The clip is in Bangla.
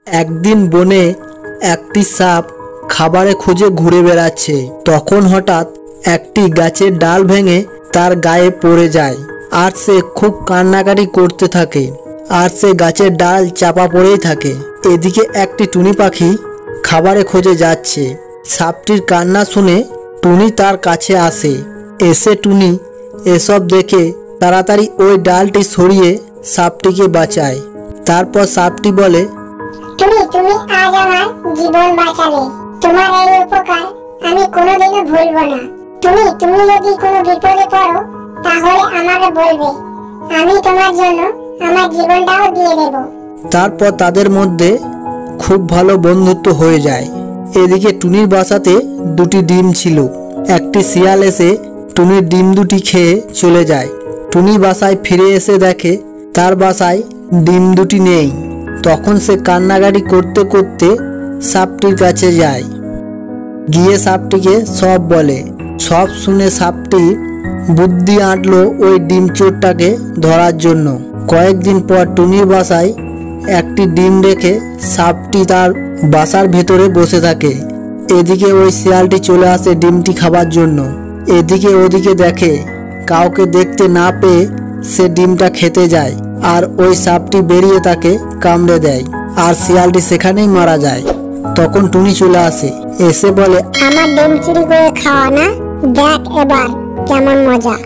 একদিন বনে একটি সাপ খাবারে খুঁজে ঘুরে বেড়াচ্ছে। তখন হঠাৎ একটি গাছের ডাল ভেঙে তার গায়ে পড়ে যায় আর সে খুব কান্নাকাটি করতে থাকে আর সে গাছের ডাল চাপা পড়েই থাকে। এদিকে একটি টুনি পাখি খাবারে খোঁজে যাচ্ছে। সাপটির কান্না শুনে টুনি তার কাছে আসে। এসে টুনি এসব দেখে তাড়াতাড়ি ওই ডালটি সরিয়ে সাপটিকে বাঁচায়। তারপর সাপটি বলে, তুমি আজ আমার জীবন বাঁচালে। তোমার এই উপকার আমি কোনোদিনও ভুলবো না। তুমি যদি কোনো বিপদে পড়ো তাহলে আমাকে বলবে, আমি তোমার জন্য আমার জীবনটাও দিয়ে দেব। তারপর তাদের মধ্যে খুব ভালো বন্ধুত্ব হয়ে যায়। এদিকে টুনির বাসাতে দুটি ডিম ছিল। একটি শিয়াল এসে টুনির ডিম দুটি খেয়ে চলে যায়। টুনি বাসায় ফিরে এসে দেখে তার বাসায় ডিম দুটি নেই। তখন সে কান্নাকাটি করতে করতে সাপটির কাছে যায়। গিয়ে সাপটিকে সব বলে। সব শুনে সাপটি বুদ্ধি আঁটলো ওই ডিম চোরটাকে ধরার জন্য। কয়েকদিন পর টুনির বাসায় একটি ডিম রেখে সাপটি তার বাসার ভেতরে বসে থাকে। এদিকে ওই শিয়ালটি চলে আসে ডিমটি খাবার জন্য। এদিকে ওদিকে দেখে কাউকে দেখতে না পেয়ে সে ডিমটা খেতে যায় আর ওই সাপটি বেরিয়ে তাকে কামড়ে দেয় আর শিয়ালটি সেখানেই মারা যায়। তখন টুনি চলে আসে, এসে বলে, আমার ডিম চুরি করে খাওয়া না, দেখ এবার কেমন মজা।